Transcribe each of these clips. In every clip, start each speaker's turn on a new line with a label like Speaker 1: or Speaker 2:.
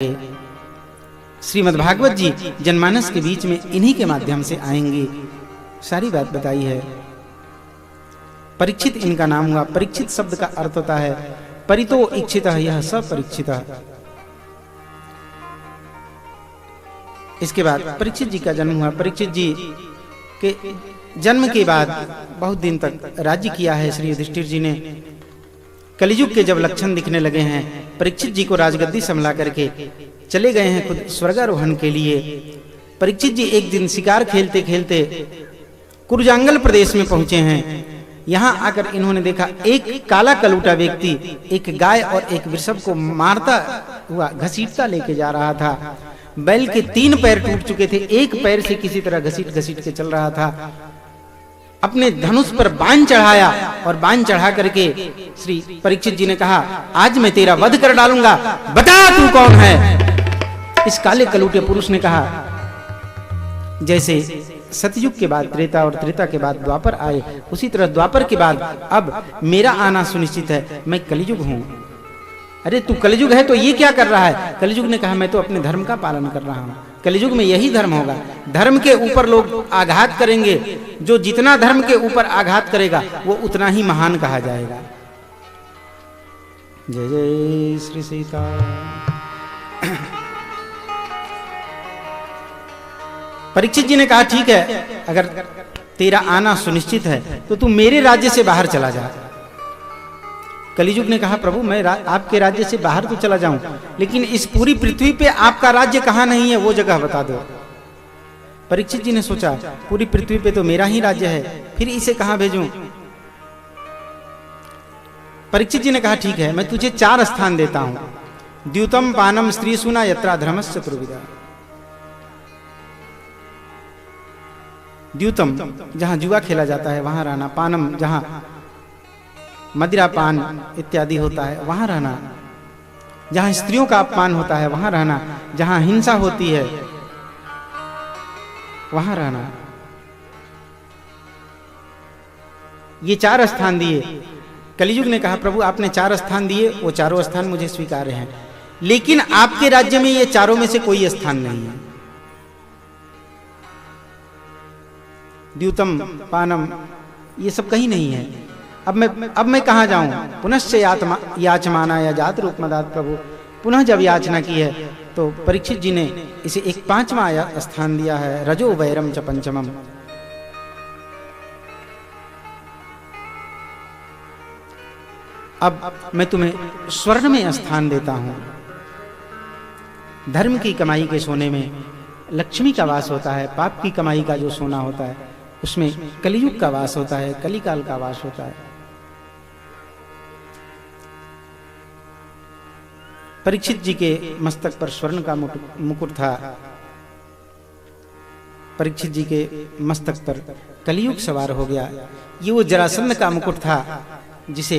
Speaker 1: श्रीमद् भागवत जी जनमानस के बीच में इन्हीं के माध्यम से आएंगे। सारी बात बताई है। परीक्षित इनका नाम हुआ। परीक्षित शब्द का अर्थ होता है परितो इच्छितः यह सब परीक्षितः। इसके बाद परीक्षित जी का जन्म हुआ। परीक्षित जी के जन्म के बाद बहुत दिन तक राज्य किया है श्री युधिष्ठिर जी ने। कलियुग के जब लक्षण दिखने लगे हैं, परीक्षित जी को राजगद्दी संभला करके चले गए हैं खुद स्वर्गारोहण के लिए। परीक्षित जी एक दिन शिकार खेलते खेलते कुरुजांगल प्रदेश में पहुंचे हैं। यहाँ आकर इन्होंने देखा एक काला कलूटा व्यक्ति एक गाय और एक वृषभ को मारता हुआ घसीटता लेके जा रहा था। बैल के 3 पैर टूट चुके थे, एक पैर से किसी तरह घसीट घसीट के चल रहा था। अपने धनुष पर बाण चढ़ाया और बाण चढ़ा करके श्री परीक्षित जी ने कहा, आज मैं तेरा वध कर डालूंगा, बता तू कौन है। इस काले कलूटे पुरुष ने कहा, जैसे सतयुग के बाद त्रेता और त्रेता के बाद द्वापर आए, उसी तरह द्वापर के बाद अब मेरा आना सुनिश्चित है। मैं कलियुग हूं। अरे तू कलियुग है तो ये क्या कर रहा है? कलियुग ने कहा, मैं तो अपने धर्म का पालन कर रहा हूं। कलियुग में यही धर्म होगा। धर्म के ऊपर लोग आघात करेंगे। जो जितना धर्म के ऊपर आघात करेगा वो उतना ही महान कहा जाएगा। जय जय श्री सीता। परीक्षित जी ने कहा, ठीक है, अगर तेरा आना सुनिश्चित है तो तू मेरे राज्य से बाहर चला जा। कलियुग ने कहा, प्रभु मैं आपके राज्य से बाहर तो चला जाऊं, लेकिन इस पूरी पृथ्वी पे आपका राज्य कहां नहीं है वो जगह बता दो। परीक्षित जी ने सोचा, पूरी पृथ्वी पे तो मेरा ही राज्य है, फिर इसे कहां भेजूं? परीक्षित जी ने कहा, ठीक है, मैं तुझे 4 स्थान देता हूं। द्यूतम पानम स्त्री सुना यत्रा धर्मस् चतुर्विधा। द्यूतम जहां जुआ खेला जाता है वहां रहना, पानम जहां मदिरा पान इत्यादि होता है वहां रहना, जहां स्त्रियों का अपमान होता है वहां रहना, जहां हिंसा होती है वहां रहना। ये 4 स्थान दिए। कलियुग ने कहा, प्रभु आपने 4 स्थान दिए, वो चारों स्थान मुझे स्वीकार्य हैं, लेकिन आपके राज्य में ये चारों में से कोई स्थान नहीं है। द्यूतम पानम ये सब कहीं नहीं है। अब मैं कहां जाऊं? पुनश्च याचमाना या जात रूप मदात। प्रभु पुनः जब याचना की है तो परीक्षित जी ने इसे एक 5वां स्थान दिया है, रजो वैरम च पंचमम। अब मैं तुम्हें स्वर्ण में स्थान देता हूं। धर्म की कमाई के सोने में लक्ष्मी का वास होता है, पाप की कमाई का जो सोना होता है उसमें कलियुग का वास होता है, कलिकाल का वास होता है। परीक्षित जी के मस्तक पर स्वर्ण का मुकुट था। परीक्षित जी के मस्तक पर कलियुग सवार हो गया। ये वो जरासंध का मुकुट था जिसे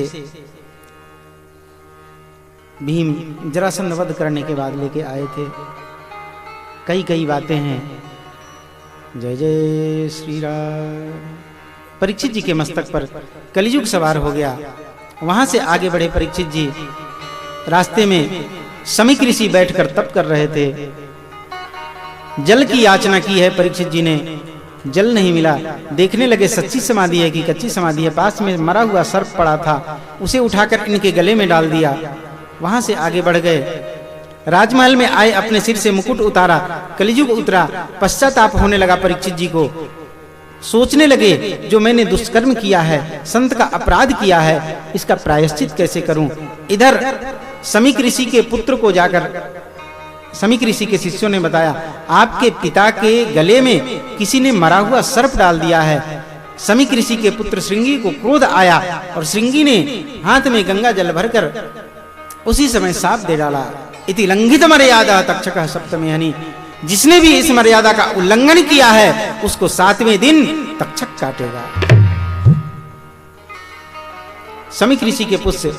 Speaker 1: भीम जरासंध वध करने के बाद लेके आए थे। कई बातें हैं। जय जय श्री राम। परीक्षित जी के मस्तक पर कलियुग सवार हो गया। वहां से आगे बढ़े परीक्षित जी। रास्ते में समीक ऋषि बैठकर तप कर रहे थे। जल की याचना की है परीक्षित जी ने, जल नहीं मिला। देखने लगे सच्ची समाधि है कि कच्ची समाधि है। पास में मरा हुआ सर्प पड़ा था, उसे उठाकर इनके गले में डाल दिया। वहां से आगे बढ़ गए। राजमहल में आए, अपने सिर से मुकुट उतारा, कलियुग उतरा। पश्चाताप होने लगा परीक्षित जी को। सोचने लगे, जो मैंने दुष्कर्म किया है, संत का अपराध किया है, इसका प्रायश्चित कैसे करूं। इधर समीक ऋषि के पुत्र को जाकर समीक ऋषि के शिष्यों ने बताया, आपके पिता के गले में किसी ने मरा हुआ सर्प डाल दिया है। समीक ऋषि के पुत्र श्रृंगी को क्रोध आया और श्रृंगी ने हाथ में गंगा जल भरकर उसी समय साप दे डाला। इति लंघित मर्यादा तक्षकः सप्तमे हनि। जिसने भी इस मर्यादा का उल्लंघन किया है उसको 7वें दिन तक्षक काटेगा। समीक ऋषि के पुत्र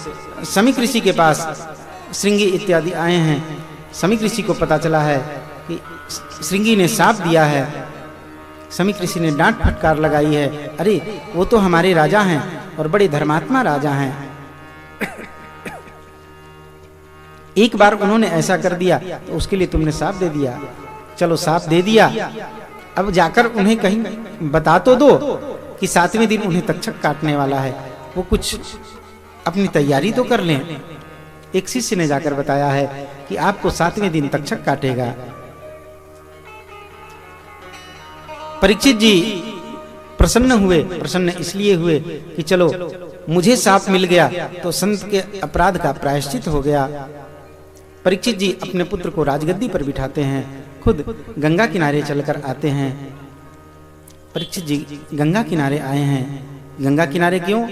Speaker 1: समीक ऋषि के पास श्रृंगी इत्यादि आए हैं। समीक ऋषि को पता चला है कि श्रृंगी ने साप दिया है। समीक ऋषि ने डांट फटकार लगाई है, अरे वो तो हमारे राजा हैं और बड़े धर्मात्मा राजा हैं। एक बार उन्होंने ऐसा कर दिया तो उसके लिए तुमने साफ दे दिया। चलो साफ दे दिया, अब जाकर उन्हें कहीं बता तो दो कि 7वें दिन उन्हें तक्षक काटने वाला है, वो कुछ अपनी तैयारी तो कर लें। एक शिष्य ने जाकर बताया है कि आपको 7वें दिन तक्षक काटेगा। परीक्षित जी प्रसन्न हुए। प्रसन्न इसलिए हुए कि चलो मुझे साप मिल गया तो संत के अपराध का प्रायश्चित हो गया। परीक्षित जी अपने पुत्र को राजगद्दी पर बिठाते हैं, खुद गंगा किनारे चलकर आते हैं। परीक्षित जी गंगा किनारे आए हैं। गंगा किनारे क्यों?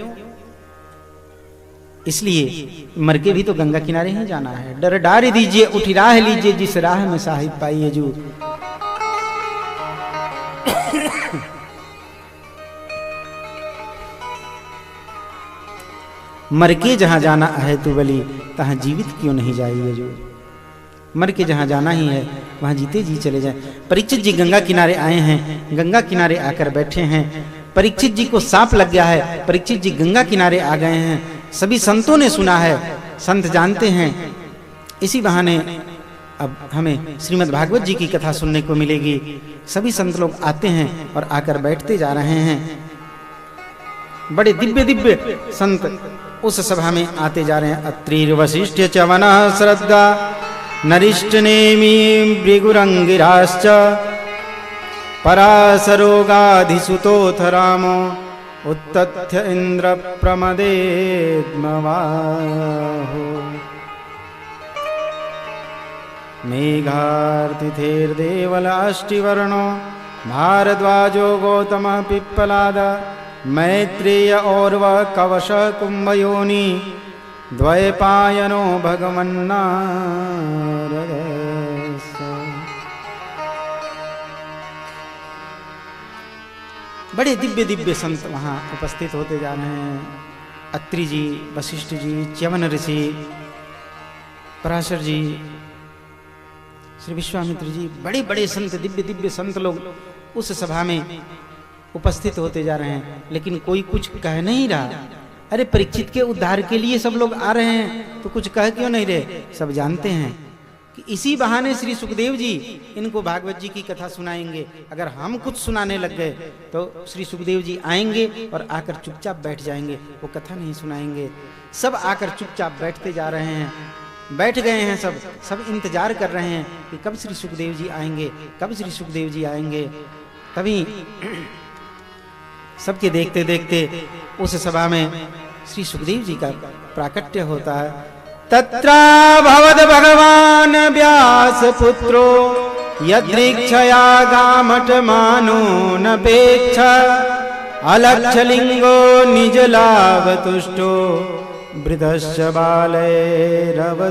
Speaker 1: इसलिए मर के भी तो गंगा किनारे ही जाना है। डर डार दीजिए उठी राह लीजिए, जिस राह में साहिब पाइए जू। मर के जहां जाना है तू बली, तहां जीवित क्यों नहीं जाइए जो। मर के जहां जाना ही है वहां जीते जी चले जाएं। परीक्षित जी गंगा किनारे आए हैं, गंगा किनारे आकर बैठे हैं। परीक्षित जी को सांप लग गया है, परीक्षित जी गंगा किनारे आ गए हैं। सभी संतों ने सुना है, संत जानते हैं। इसी बहाने अब हमें श्रीमद् भागवत जी की कथा सुनने को मिलेगी। सभी संत लोग आते हैं और आकर बैठते जा रहे हैं। बड़े दिव्य दिव्य संत उस सभा में आते जा रहे हैं। अत्रि वशिष्ठ च्यवनः श्रद्धा नरिष्ठ नेमि भृगुरंगिराश्च पराशरोगाधिसुतोऽथ रामो उत्तथ्य इंद्र प्रमदेद्मवाहो। मेघार्तिथेर्देवलाष्टिवर्णो भारद्वाजो गौतमः पिप्पलाद मैत्रेय और्व कवश कुंभयोनि द्वैपायनो भगवन्नारद। बड़े दिव्य दिव्य संत वहां उपस्थित होते जा रहे हैं। अत्रि जी, वशिष्ठ जी, च्यवन ऋषि, पराशर जी, श्री विश्वामित्र जी, बड़े बड़े संत, दिव्य दिव्य संत लोग उस सभा में उपस्थित होते जा रहे हैं। लेकिन कोई कुछ कह नहीं रहा। अरे परीक्षित के उद्धार के लिए सब लोग आ रहे हैं तो कुछ कह क्यों नहीं रहे? सब जानते हैं कि इसी बहाने श्री सुखदेव जी इनको भागवत जी की कथा सुनाएंगे। अगर हम कुछ सुनाने लग गए तो श्री सुखदेव जी आएंगे और आकर चुपचाप बैठ जाएंगे, वो कथा नहीं सुनाएंगे। सब आकर चुपचाप बैठते जा रहे हैं, बैठ गए हैं। सब इंतजार कर रहे हैं कि कब श्री सुखदेव जी आएंगे, कब श्री सुखदेव जी आएंगे। तभी सबके देखते देखते उस सभा में श्री सुखदेव जी का प्राकट्य होता है। तत्रा भवद भगवान व्यास पुत्रो यदृक्षया गामठ मानो नपेक्ष अलक्ष लिंगो निज लाभ तुष्टो वृद्धश्च बालैरवधूतवेशः।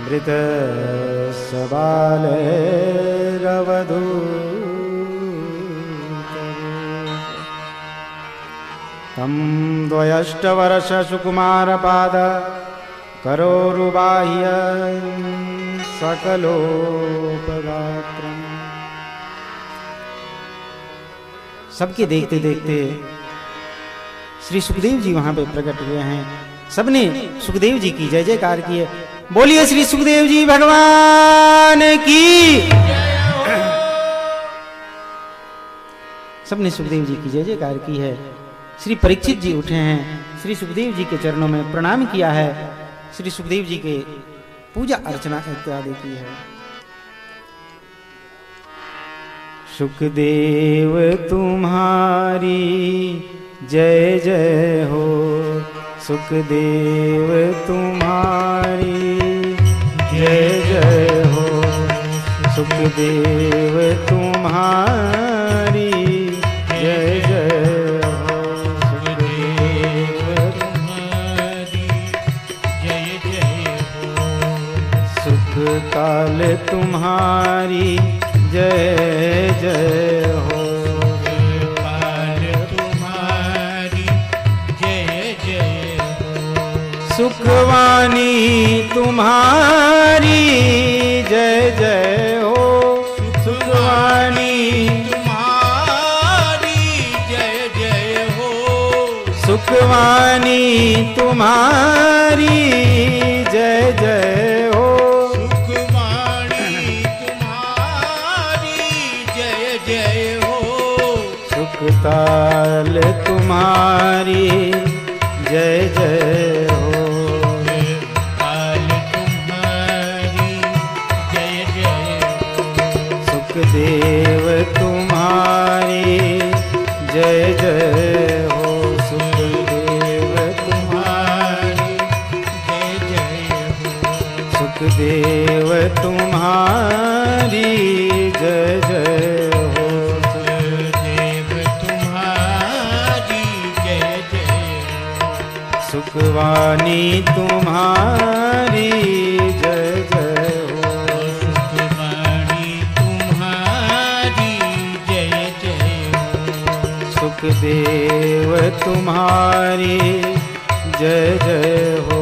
Speaker 1: वृद्धश्च बालैरवधूतवेशः। तं द्वयष्टवर्ष सुकुमारपाद करोरुबाह्य सकलोपगात्रम्। सबके देखते देखते श्री सुखदेव जी वहां पे प्रकट हुए हैं। सबने सुखदेव जी की जय जयकार की है। बोलिए श्री सुखदेव जी भगवान की। सबने सुखदेव जी की जय जयकार की है। श्री परीक्षित जी उठे हैं, श्री सुखदेव जी के चरणों में प्रणाम किया है, श्री सुखदेव जी के पूजा अर्चना इत्यादि की है। सुखदेव तुम्हारी जय जय हो, सुखदेव तुम्हारी जय जय हो, सुखदेव तुम्हारी जय जय हो, सुखदेव तुम्हारी जय जय हो, सुख काल तुम्हारी जय जय हो, काल तुम्हारी जय जय हो, सुखवाणी तुम्हारी जय जय हो, सुखवाणी तुम्हारी जय जय हो, सुखवाणी सुखवाणी तुम्हारी जय जय हो।
Speaker 2: सुखवाणी तुम्हारी जय जय हो।
Speaker 1: सुखताल तुम्हारी जय जय हो।
Speaker 2: ताल तुम्हारी जय जय हो।
Speaker 1: सुखदेव तुम्हारी जय जय हो। सुखदेव तुम्हारी
Speaker 2: जय जय हो।
Speaker 1: सुखदेव तुम्हारी जय जय हो।
Speaker 2: सुखदेव तुम्हारी जय जय हो।
Speaker 1: सुखवाणी तुम्हारी जय जय हो।
Speaker 2: सुखवाणी तुम्हारी जय जय हो।
Speaker 1: सुखदेव तुम्हारी जय जय हो।